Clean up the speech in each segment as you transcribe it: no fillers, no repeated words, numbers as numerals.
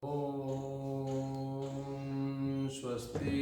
ॐ स्वस्ति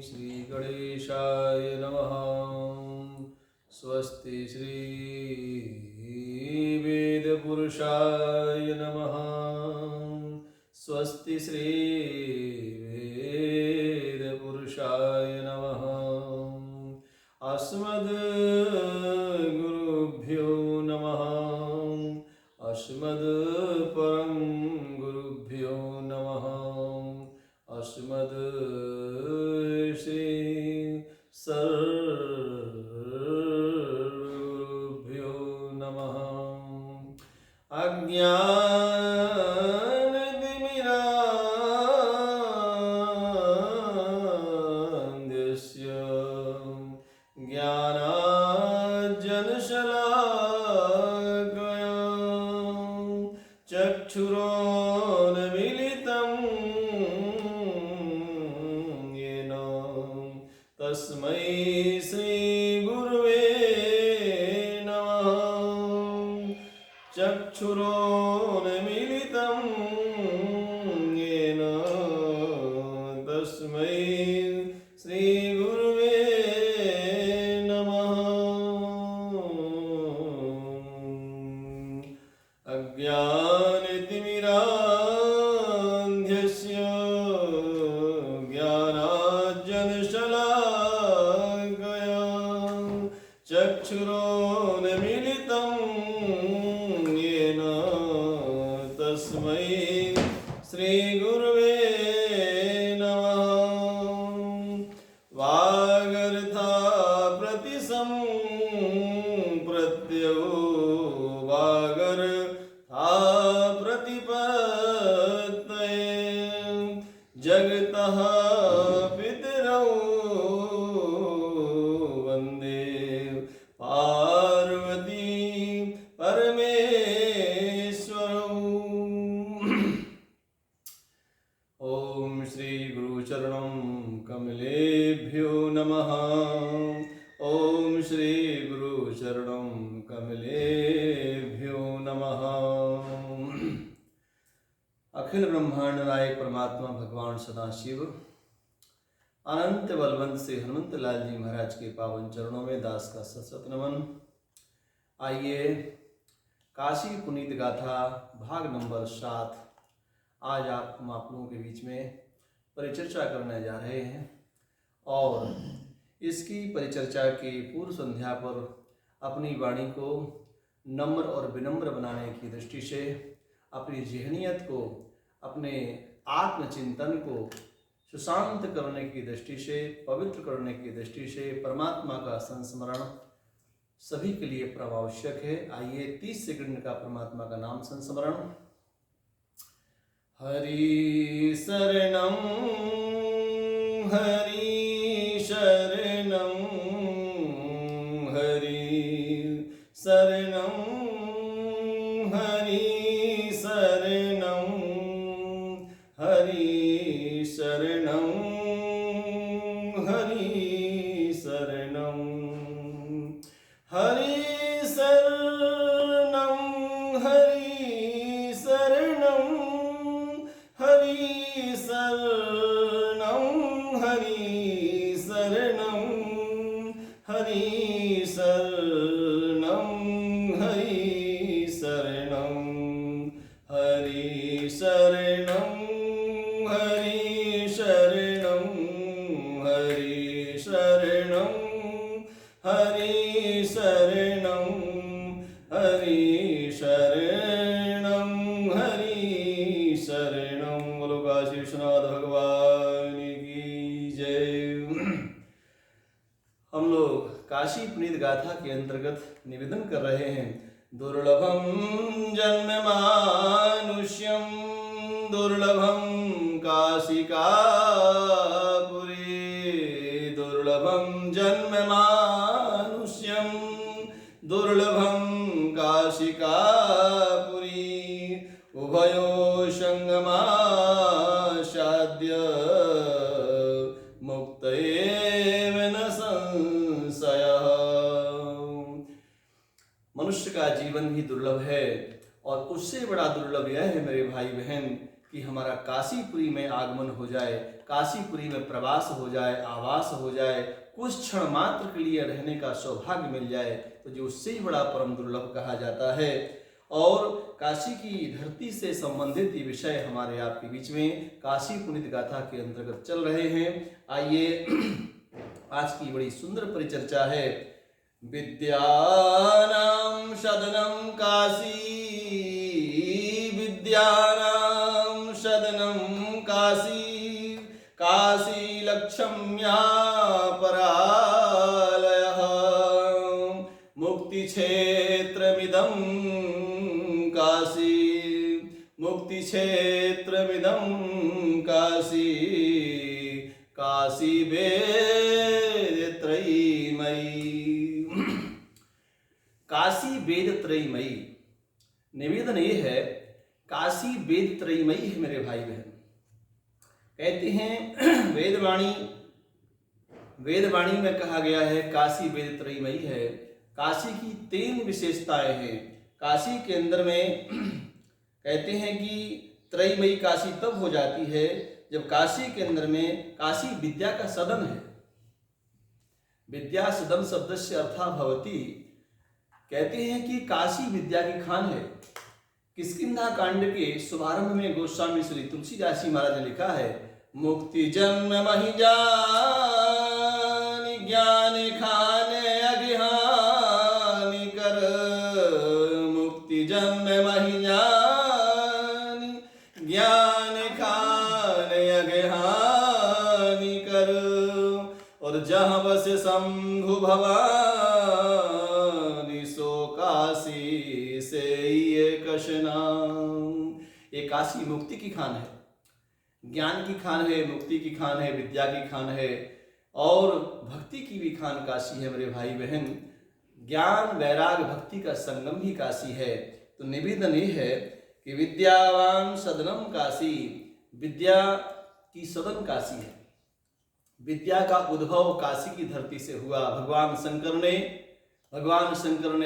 श्री गणेशाय नमः। स्वस्ति श्री वेदपुरुषाय नमः। स्वस्ति श्री वेदपुरुषाय नमः। अस्मद्गुरुभ्यो नमः। अस्मद्परं गुरुभ्यो नमः। अस्मद् श्री सर्वगुरुभ्यो नमः। अज्ञानतिमिरान्धस्य ज्ञानाञ्जनशलाकया चक्षुरोन्मीलितं येन तस्मै श्रीगुरुवे नमः। चक्षुरोन्मीलितं येन तस्मै श्रीगुरुवे नमः। अज्ञानतिमिरान्धस्य ज्ञानाञ्जनशलाकया चक्षुरोन्मीलितं येन तस्मै श्रीगुरुवे नमः। वागर्था प्रतिसंप्रत्यो वागर्था प्रतिपत्तये जगतः पितरौ वन्दे पार्वती परमेश्वरौ। ॐ श्री गुरुचरणं कमलेभ्यो नमः। ॐ श्री गुरुचरणं कमलेभ्यो नमः। अखिल ब्रह्मांड नायक परमात्मा भगवान सदाशिव अनंत बलवंत से हनुमंत लाल जी महाराज के पावन चरणों में दास का सतसत नमन। आइए काशी पुनीत गाथा भाग नंबर 7 आज हम आप लोगों के बीच में परिचर्चा करने जा रहे हैं और इसकी परिचर्चा की पूर्व संध्या पर अपनी वाणी को नम्र और विनम्र बनाने की दृष्टि से, अपनी ज़हनियत को, अपने आत्मचिंतन को सुशांत करने की दृष्टि से, पवित्र करने की दृष्टि से परमात्मा का संस्मरण सभी के लिए प्रभावश्यक है। आइए 30 सेकंड का परमात्मा का नाम संस्मरण। हरि शरणं हरि शरणं हरि शरणं हरि शरणं हरि शरणं हरि शरणं हरि शरणं हरि शरणं हरि शरणं हरि शरणं हरि शरणं हरि शरणं हरि शरणं हरि शरणं हरि शरणं हरि शरणं हरि शरणं हरि शरणं। बोलो काशी विश्वनाथ भगवान की जय। हम लोग काशी पुनीत गाथा के अंतर्गत निवेदन कर रहे हैं। दुर्लभम जन्म मानुष्यम दुर्लभम काशिकापुरी। दुर्लभम जन्म मानुष्यम दुर्लभम काशिकापुरी। उभयो संगमासाद्य मुक्तयेव न संशयः। मनुष्य का जीवन भी दुर्लभ है और उससे सबसे बड़ा दुर्लभ यह है मेरे भाई बहन कि हमारा काशीपुरी में आगमन हो जाए, काशीपुरी में प्रवास हो जाए, आवास हो जाए, कुछ क्षण मात्र के लिए रहने का सौभाग्य मिल जाए, तो जो उससे ही बड़ा परम दुर्लभ कहा जाता है। और काशी की धरती से संबंधित ये विषय हमारे आपके बीच में काशी पुनीत गाथा के अंतर्गत चल रहे हैं। आइए आज की बड़ी सुंदर परिचर्चा है। विद्यानां सदनं काशी, विद्यानां सदनं काशी, काशी लक्ष्म्या परालयः, मुक्ति क्षेत्रमिदं काशी, मुक्ति क्षेत्रमिदं काशी, काशी वेद त्रयीमयी, काशी वेद त्रयीमयी। निवेदन ये है, काशी वेद त्रयीमयी है मेरे भाई बहन। कहते हैं वेदवाणी में कहा गया है काशी वेद त्रयीमयी है। काशी की 3 विशेषताएं हैं। काशी के अंदर में कहते हैं कि त्रयीमयी काशी तब हो जाती है जब काशी के अंदर में, काशी विद्या का सदन है। विद्या सदन शब्द से अर्था भवती। कहते हैं कि काशी विद्या की खान है। किष्किंधा कांड के शुभारंभ में गोस्वामी श्री तुलसीदास जी महाराज ने लिखा है, मुक्ति जन्म महि जानि, ज्ञान खाने अज्ञानी कर, मुक्ति जन्म महि जानि, ज्ञान खाने अज्ञानी कर, और जहाँ बस शंभु भवानी सो काशी से ये कशना। ये काशी मुक्ति की खान है, ज्ञान की खान है, मुक्ति की खान है, विद्या की खान है और भक्ति की भी खान काशी है मेरे भाई बहन। ज्ञान वैराग भक्ति का संगम ही काशी है। तो निवेदन ये है कि विद्यावान सदनम काशी, विद्या की सदन काशी है। विद्या का उद्भव काशी की धरती से हुआ। भगवान शंकर ने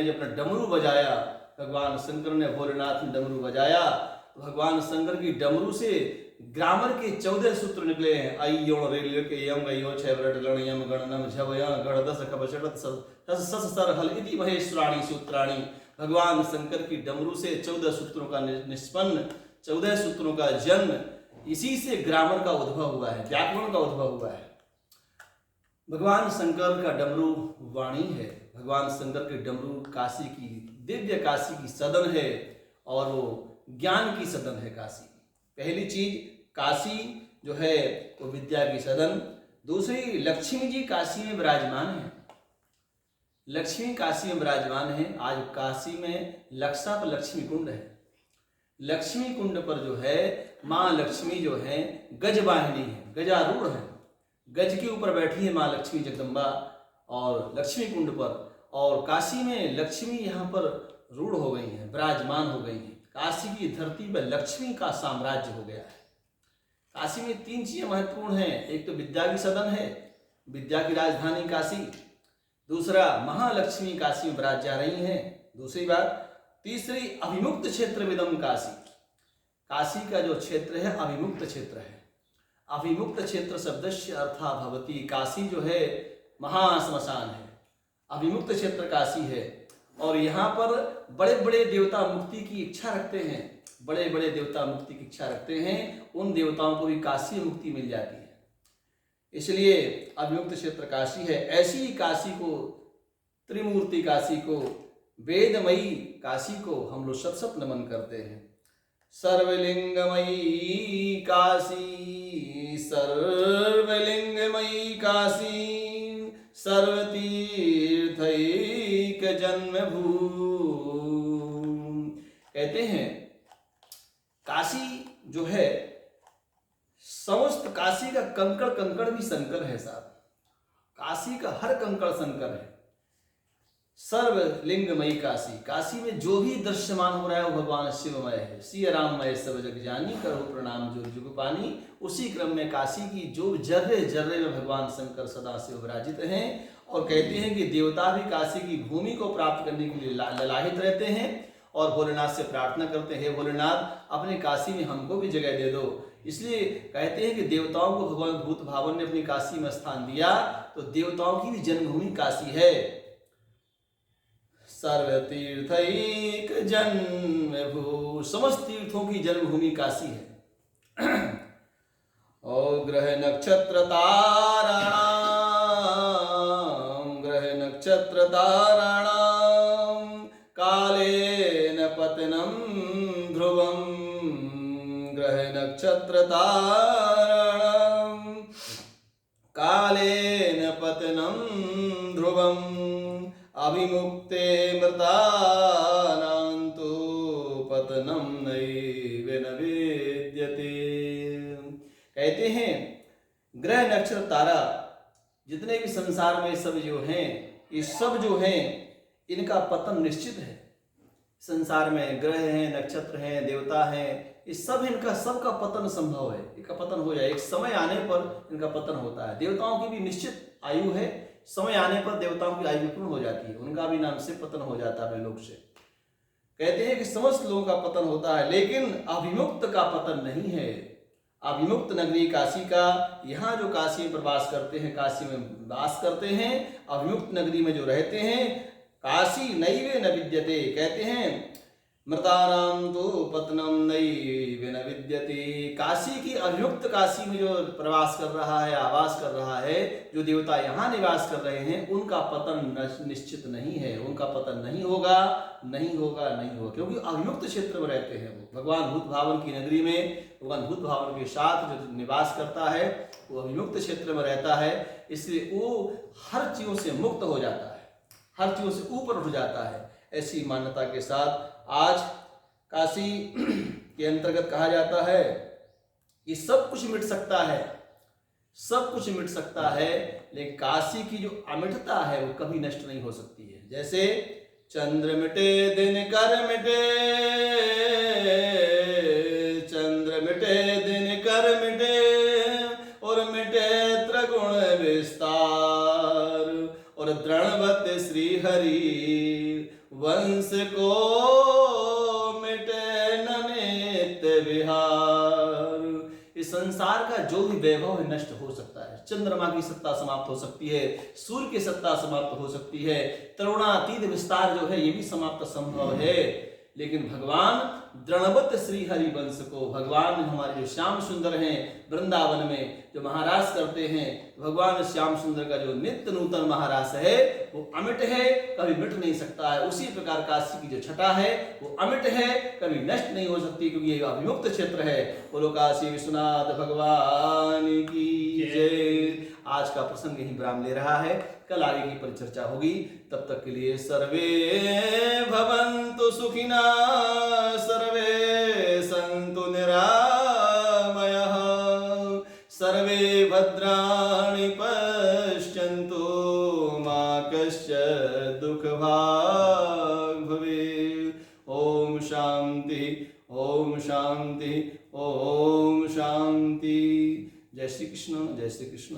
जब अपना डमरू बजाया, भगवान शंकर ने भोलेनाथ ने डमरू बजाया, तो भगवान शंकर की डमरू से ग्रामर के 14 सूत्र निकले हैं। आई योण रेल के यम गयो छह व्रट लण यम गणनम झवय गण दस कपचट सस सर हल इति महेश्वराणी सूत्राणी। भगवान शंकर की डमरू से 14 सूत्रों का निष्पन्न, 14 सूत्रों का जन्म, इसी से ग्रामर का उद्भव हुआ है, व्याकरण का उद्भव हुआ है। भगवान शंकर का डमरू वाणी है। भगवान शंकर के डमरू काशी की, दिव्य काशी की सदन है और वो ज्ञान की सदन है काशी। पहली चीज काशी जो है वो विद्या की सदन। दूसरी, लक्ष्मी जी काशी में विराजमान है। लक्ष्मी काशी में विराजमान है। आज काशी में लक्षा पर लक्ष्मी कुंड है। लक्ष्मी कुंड पर जो है माँ लक्ष्मी जो है गजवाहिनी है, गजारूढ़ है। गज के ऊपर बैठी है माँ लक्ष्मी जगदम्बा और लक्ष्मी कुंड पर। और काशी में लक्ष्मी यहाँ पर रूढ़ हो गई है, विराजमान हो गई है। काशी की धरती पर लक्ष्मी का साम्राज्य हो गया है। काशी में 3 चीजें महत्वपूर्ण हैं। एक तो विद्या की सदन है, विद्या की राजधानी काशी। दूसरा, महालक्ष्मी काशी में विराज जा रही हैं। दूसरी बात, तीसरी, अभिमुक्त क्षेत्र विदम काशी। काशी का जो क्षेत्र है अभिमुक्त क्षेत्र है। अभिमुक्त क्षेत्र शब्द से अर्था भवती। काशी जो है महाश्मशान है, अभिमुक्त क्षेत्र काशी है। और यहाँ पर बड़े बड़े देवता मुक्ति की इच्छा रखते हैं, बड़े बड़े देवता मुक्ति की इच्छा रखते हैं। उन देवताओं को भी काशी में मुक्ति मिल जाती है, इसलिए अभिमुक्त क्षेत्र काशी है। ऐसी ही काशी को, त्रिमूर्ति काशी को, वेदमयी काशी को हम लोग शत शत नमन करते हैं। सर्वलिंगमयी काशी, सर्वलिंगमयी काशी, सर्वतीर्थैक जन्मभूमि। कहते हैं काशी जो है, समस्त काशी का कंकड़ कंकड़ भी शंकर है साहब। काशी का हर कंकड़ शंकर है। सर्वलिंगमयी काशी, काशी में जो भी दृश्यमान हो रहा है वो भगवान शिवमय है। सिया राममय सब जग जानी, करो प्रणाम जो जुग पानी। उसी क्रम में काशी की जो जर्रे जर्रे में भगवान शंकर सदा शिव विराजित हैं। और कहते हैं कि देवता भी काशी की भूमि को प्राप्त करने के लिए ललाहित रहते हैं। और भोलेनाथ से प्रार्थना करते हैं, हे भोलेनाथ अपने काशी में हमको भी जगह दे दो। इसलिए कहते हैं कि देवताओं को भगवान भूत भावन ने अपनी काशी में स्थान दिया, तो देवताओं की भी जन्मभूमि काशी है। सर्वतीर्थैक जन्मभू, समस्त तीर्थों की जन्मभूमि काशी है। और ग्रह नक्षत्र ताराणाम कालेन पतनम ध्रुवम, ग्रह नक्षत्र ताराणाम कालेन पतनम ध्रुवम, अभिमुक्ते मृतानां तु पतनम नैव न विद्यते। कहते हैं ग्रह नक्षत्र तारा जितने भी संसार में सब जो हैं, ये सब जो हैं इनका पतन निश्चित है। संसार में ग्रह हैं, नक्षत्र हैं, देवता हैं, इस सब इनका सबका पतन संभव है। इनका पतन हो जाए, एक समय आने पर इनका पतन होता है। देवताओं की भी निश्चित आयु है, समय आने पर देवताओं की आयु पूर्ण हो जाती है, उनका भी नाम से पतन हो जाता है लोक से। कहते हैं कि समस्त लोगों का पतन होता है, लेकिन अभिमुक्त का पतन नहीं है। अभिमुक्त नगरी काशी का, यहाँ जो काशी में प्रवास करते हैं, काशी में वास करते हैं, अभिमुक्त नगरी में जो रहते हैं, काशी नैव न विद्यते। कहते हैं मृतानां तु पतनम नैव न विद्यते। काशी की अभिमुक्त काशी में जो प्रवास कर रहा है, आवास कर रहा है, जो देवता यहाँ निवास कर रहे हैं, उनका पतन निश्चित नहीं है, उनका पतन नहीं होगा, नहीं होगा, नहीं होगा, क्योंकि अभिमुक्त क्षेत्र में रहते हैं वो। भगवान भूत भावन की नगरी में, भगवान भूत भावन के साथ जो निवास करता है वो अभिमुक्त क्षेत्र में रहता है, इसलिए वो हर चीजों से मुक्त हो जाता है, हर चीजों से ऊपर उठ जाता है। ऐसी मान्यता के साथ आज काशी के अंतर्गत कहा जाता है कि सब कुछ मिट सकता है, सब कुछ मिट सकता है, लेकिन काशी की जो अमिटता है वो कभी नष्ट नहीं हो सकती है। जैसे चंद्र मिटे दिन कर मिटे, चंद्र मिटे दिन कर मिटे, और मिटे त्रिगुण विस्तार, और दृढ़वत श्री हरि वंश को मिटे न नित्य विहार। इस संसार का जो भी वैभव है नष्ट हो सकता है। चंद्रमा की सत्ता समाप्त हो सकती है, सूर्य की सत्ता समाप्त हो सकती है, त्रिगुणातीत विस्तार जो है ये भी समाप्त संभव है, लेकिन भगवान दृढ़वत श्री हरि वंश को, भगवान हमारे जो श्याम सुंदर हैं वृंदावन में जो महारास करते हैं, भगवान श्याम सुंदर का जो नित्य नूतन महारास है वो अमिट है, कभी मिट नहीं सकता है। उसी प्रकार काशी की जो छटा है वो अमिट है, कभी नष्ट नहीं हो सकती, क्योंकि ये अभिमुक्त क्षेत्र है। बोलो काशी विश्वनाथ भगवान की जय। आज का प्रसंग यही विराम ले रहा है, कल आगे की परिचर्चा होगी। तब तक के लिए सर्वे भवन्तु सुखिना, सर्वे सन्तु निरामयः, सर्वे भद्राणि पश्यन्तु, मा कश्चित् दुःखभाग् भवेत्। ओम शांति, ओम शांति, ओम शांति। जय श्री कृष्ण, जय श्री कृष्ण।